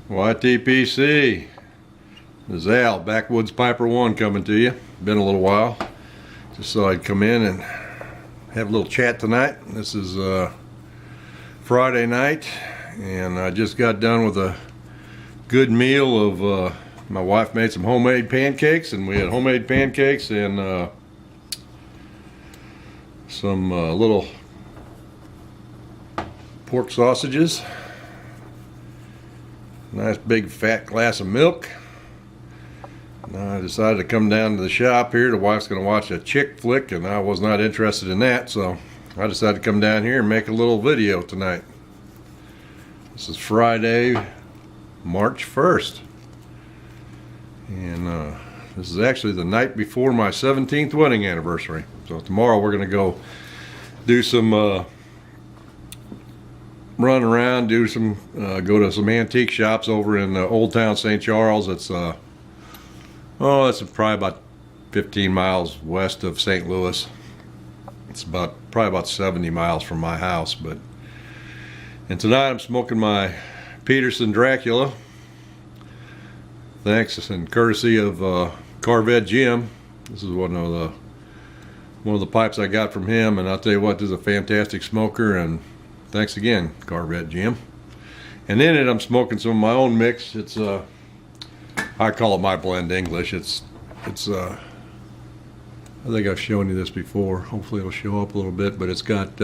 YTPC. This is Al, Backwoods Piper 1 coming to you. Been a little while. Just thought I'd come in and have a little chat tonight. This is Friday night, and I just got done with a good meal of, my wife made some homemade pancakes, and we had homemade pancakes and some little pork sausages. Nice big fat glass of milk. Now I decided to come down to the shop here. The wife's going to watch a chick flick, and I was not interested in that, so I decided to come down here and make a little video tonight. This is Friday, March 1st. And this is actually the night before my 17th wedding anniversary. So tomorrow we're going to go do some run around, do some go to some antique shops over in Old Town St. Charles. It's it's probably about 15 miles west of St. Louis. It's probably about 70 miles from my house. And tonight I'm smoking my Peterson Dracula, thanks and courtesy of Corvette Jim. This is one of the pipes I got from him, and I'll tell you what, this is a fantastic smoker, and thanks again, Corvette Jim. And in it, I'm smoking some of my own mix. It's I call it my blend English. It's I think I've shown you this before. Hopefully it'll show up a little bit, but it's got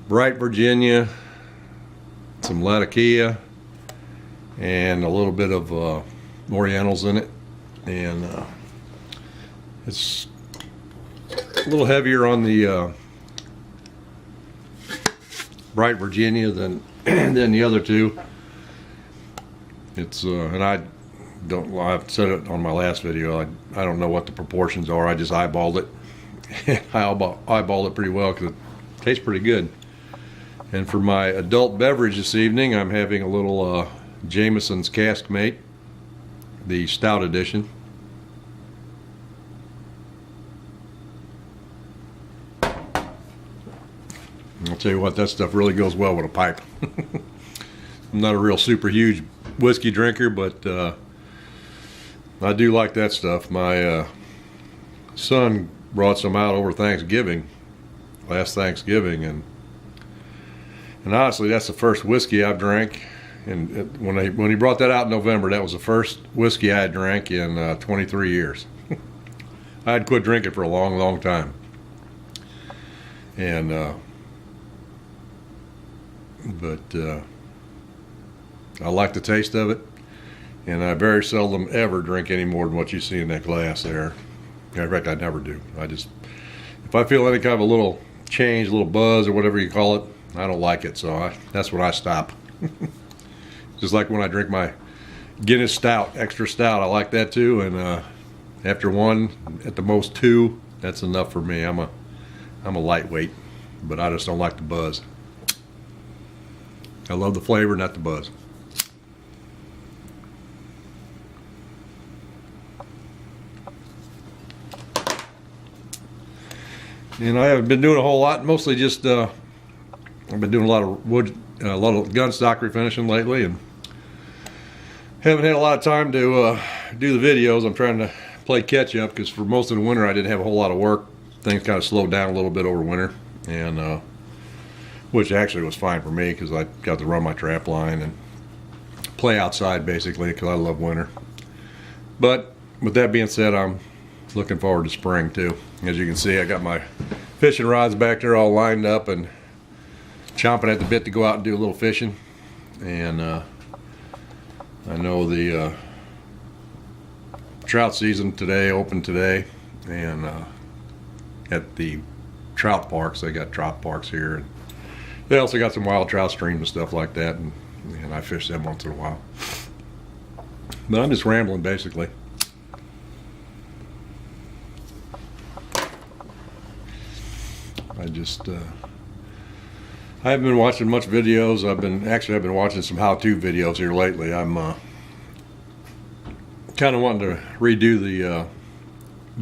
bright Virginia, some Latakia, and a little bit of Orientals in it, and it's a little heavier on the bright Virginia than the other two. It's and I've said it on my last video, I don't know what the proportions are. I just eyeballed it. I eyeballed it pretty well because it tastes pretty good. And for my adult beverage this evening, I'm having a little Jameson's Cask Mate, the stout edition. I'll tell you what, that stuff really goes well with a pipe. I'm not a real super huge whiskey drinker, but I do like that stuff. My son brought some out over Thanksgiving, last Thanksgiving, and honestly, that's the first whiskey I've drank. And when he brought that out in November, that was the first whiskey I had drank in 23 years. I had quit drinking for a long, long time, and I like the taste of it, and I very seldom ever drink any more than what you see in that glass there. In fact, I never do. If I feel any kind of a little change, a little buzz or whatever you call it, I don't like it, so that's when I stop. Just like when I drink my Guinness Stout, extra stout, I like that too, and after one, at the most two, that's enough for me. I'm a lightweight, but I just don't like the buzz. I love the flavor, not the buzz. And I haven't been doing a whole lot. Mostly just I've been doing a lot of wood, a lot of gun stock refinishing lately, and haven't had a lot of time to do the videos. I'm trying to play catch up because for most of the winter I didn't have a whole lot of work. Things kind of slowed down a little bit over winter, and which actually was fine for me because I got to run my trap line and play outside basically because I love winter. But with that being said, I'm looking forward to spring too. As you can see, I got my fishing rods back there all lined up and chomping at the bit to go out and do a little fishing. And I know the trout season opened today, and at the trout parks, they got trout parks here, and they also got some wild trout streams and stuff like that, and I fish them once in a while. But I'm just rambling basically. I haven't been watching much videos. I've been watching some how-to videos here lately. I'm kind of wanting to redo the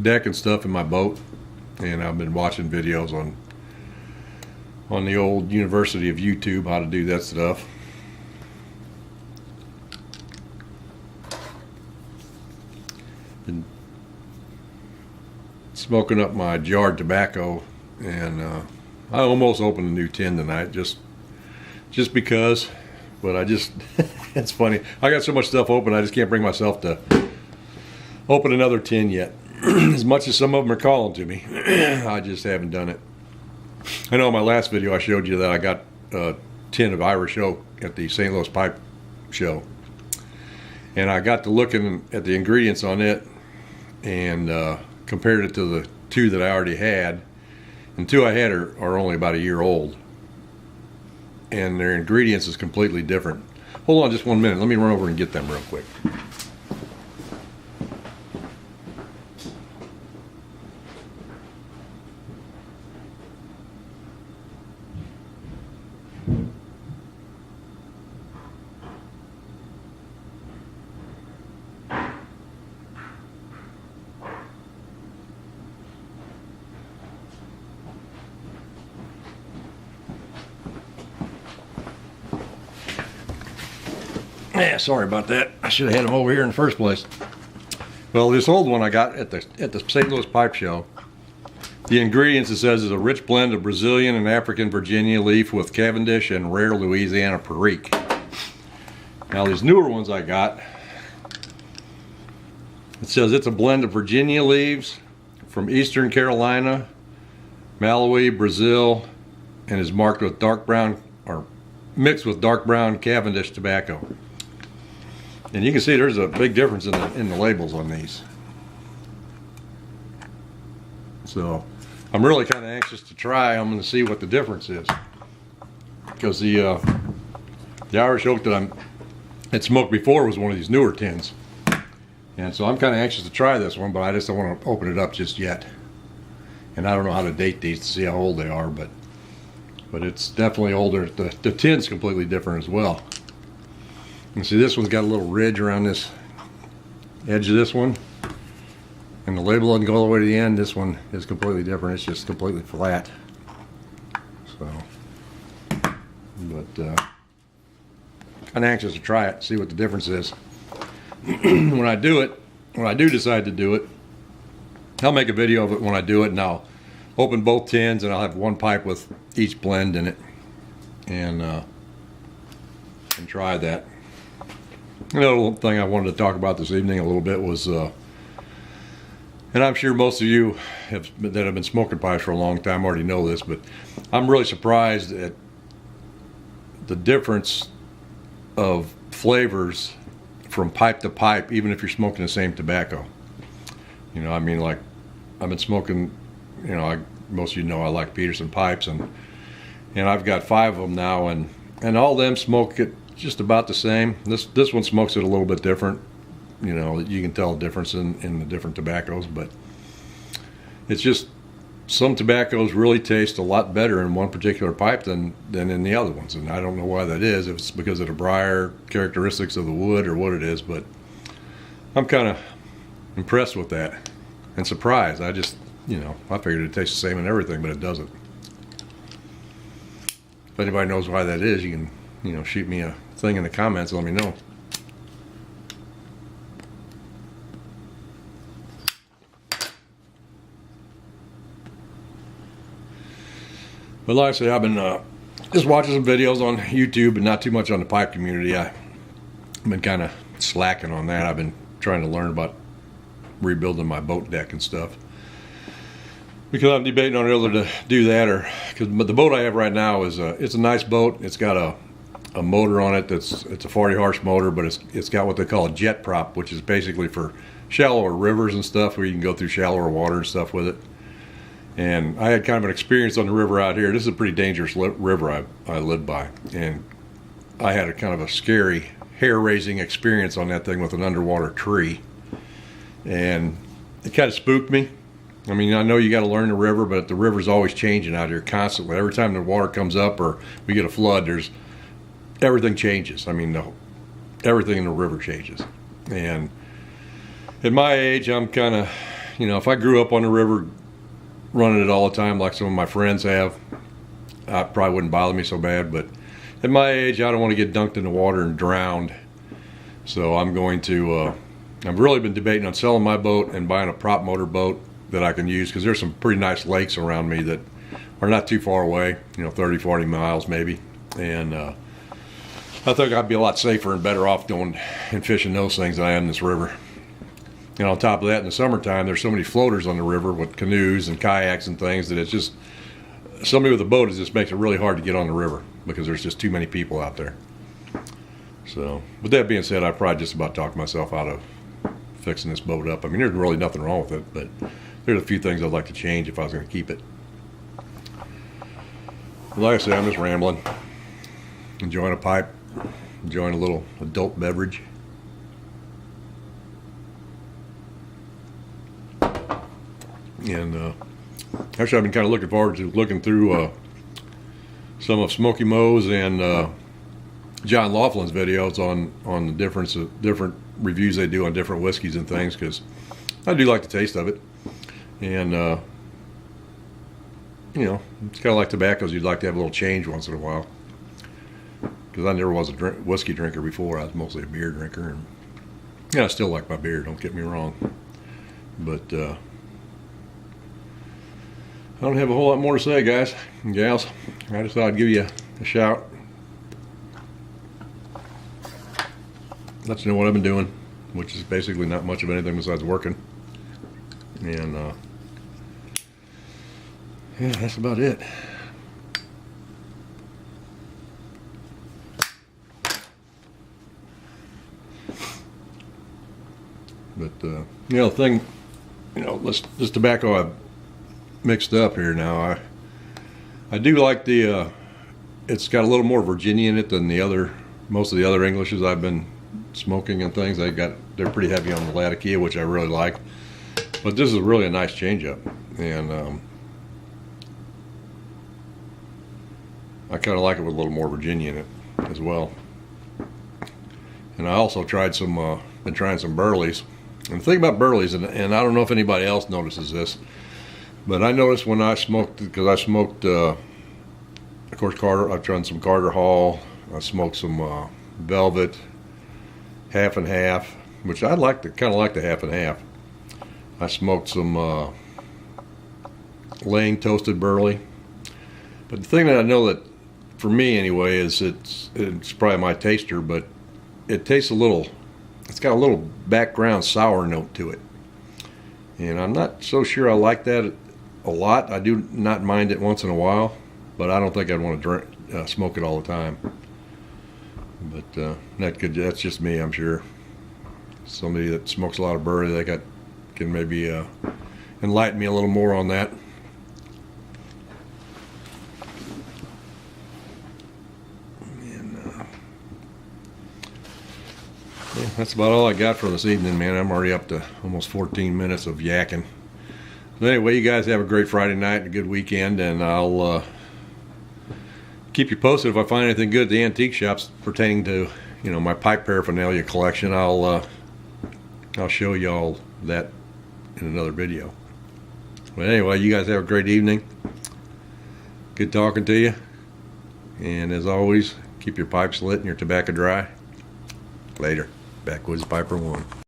deck and stuff in my boat, and I've been watching videos on the old University of YouTube how to do that stuff. smoking up my jarred tobacco, and I almost opened a new tin tonight just because, but I just it's funny, I got so much stuff open I just can't bring myself to open another tin yet. As much as some of them are calling to me, I just haven't done it. I know in my last video I showed you that I got a tin of Irish oak at the St. Louis Pipe Show, and I got to looking at the ingredients on it and compared it to the two that I already had. And two I had are only about a year old, and their ingredients is completely different. Hold on just 1 minute, let me run over and get them real quick. Yeah, sorry about that. I should have had them over here in the first place. Well, this old one I got at the St. Louis Pipe Show. The ingredients, it says, is a rich blend of Brazilian and African Virginia leaf with Cavendish and rare Louisiana Perique. Now these newer ones I got, it says it's a blend of Virginia leaves from Eastern Carolina, Malawi, Brazil, and is marked with dark brown or mixed with dark brown Cavendish tobacco. And you can see there's a big difference in the labels on these. So I'm really kind of anxious to try them and see what the difference is, because the Irish oak that I had smoked before was one of these newer tins, and so I'm kind of anxious to try this one, but I just don't want to open it up just yet. And I don't know how to date these to see how old they are, but it's definitely older. The tin's completely different as well. You see this one's got a little ridge around this edge of this one, and the label doesn't go all the way to the end. This one is completely different. It's just completely flat. So, but kind of anxious to try it, see what the difference is. When I do decide to do it, I'll make a video of it when I do it, and I'll open both tins, and I'll have one pipe with each blend in it, and try that. Another thing I wanted to talk about this evening a little bit was, and I'm sure most of you that have been smoking pipes for a long time already know this, but I'm really surprised at the difference of flavors from pipe to pipe, even if you're smoking the same tobacco. You know, I mean, like, I've been smoking, you know, most of you know I like Peterson pipes, and I've got 5 of them now, and all of them smoke it just about the same. This one smokes it a little bit different. You know, you can tell the difference in the different tobaccos, but it's just some tobaccos really taste a lot better in one particular pipe than in the other ones, and I don't know why that is, if it's because of the briar characteristics of the wood or what it is, but I'm kind of impressed with that and surprised. I just, you know, I figured it'd taste the same in everything, but it doesn't. If anybody knows why that is, you can, you know, shoot me a thing in the comments and let me know. But like I say, I've been just watching some videos on YouTube and not too much on the pipe community. I've been kind of slacking on that. I've been trying to learn about rebuilding my boat deck and stuff, because I'm debating on whether to do that but the boat I have right now is it's a nice boat. It's got a motor on it it's a 40 horse motor, but it's got what they call a jet prop, which is basically for shallower rivers and stuff, where you can go through shallower water and stuff with it. And I had kind of an experience on the river out here. This is a pretty dangerous river I live by, and I had a kind of a scary, hair-raising experience on that thing with an underwater tree, and it kind of spooked me. I mean, I know you got to learn the river, but the river's always changing out here constantly. Every time the water comes up or we get a flood, everything changes. I mean, everything in the river changes. And at my age, I'm kind of, you know, if I grew up on the river running it all the time like some of my friends have, it probably wouldn't bother me so bad. But at my age, I don't want to get dunked in the water and drowned. So I'm going to, I've really been debating on selling my boat and buying a prop motor boat that I can use, because there's some pretty nice lakes around me that are not too far away, 30, 40 miles maybe. And I think I'd be a lot safer and better off going and fishing those things than I am this river. And on top of that, in the summertime, there's so many floaters on the river with canoes and kayaks and things that it's just, somebody with a boat, it just makes it really hard to get on the river because there's just too many people out there. So, with that being said, I probably just about talked myself out of fixing this boat up. I mean, there's really nothing wrong with it, but there's a few things I'd like to change if I was going to keep it. Like I said, I'm just rambling, enjoying a pipe, enjoying a little adult beverage. And actually, I've been kind of looking forward to looking through some of Smokey Mo's and John Laughlin's videos on the different reviews they do on different whiskeys and things, because I do like the taste of it. And it's kind of like tobaccos. You'd like to have a little change once in a while, because I never was a whiskey drinker before. I was mostly a beer drinker, and I still like my beer, don't get me wrong, but I don't have a whole lot more to say, guys and gals. I just thought I'd give you a shout, let you know what I've been doing, which is basically not much of anything besides working. And yeah, that's about it. But the thing, this tobacco I've mixed up here now, I do like the it's got a little more Virginia in it than most of the other Englishes I've been smoking and things. They're pretty heavy on the Latakia, which I really like. But this is really a nice change up, and I kind of like it with a little more Virginia in it as well. And I also been trying some Burleys. And the thing about Burleys, and I don't know if anybody else notices this, but I noticed when I smoked, because I smoked, of course, I've tried some Carter Hall. I smoked some Velvet, half and half, which I kind of like the half and half. I smoked some Lane toasted Burley. But the thing that I know that, for me anyway, is it's probably my taster, but it tastes it's got a little background sour note to it. And I'm not so sure I like that a lot. I do not mind it once in a while, but I don't think I'd want to smoke it all the time. But that's just me, I'm sure. Somebody that smokes a lot of Burley, can maybe enlighten me a little more on that. Yeah, that's about all I got for this evening, man. I'm already up to almost 14 minutes of yakking. But anyway, you guys have a great Friday night and a good weekend, and I'll keep you posted if I find anything good at the antique shops pertaining to, my pipe paraphernalia collection. I'll show y'all that in another video. But anyway, you guys have a great evening. Good talking to you. And as always, keep your pipes lit and your tobacco dry. Later. Backwoods Piper 1.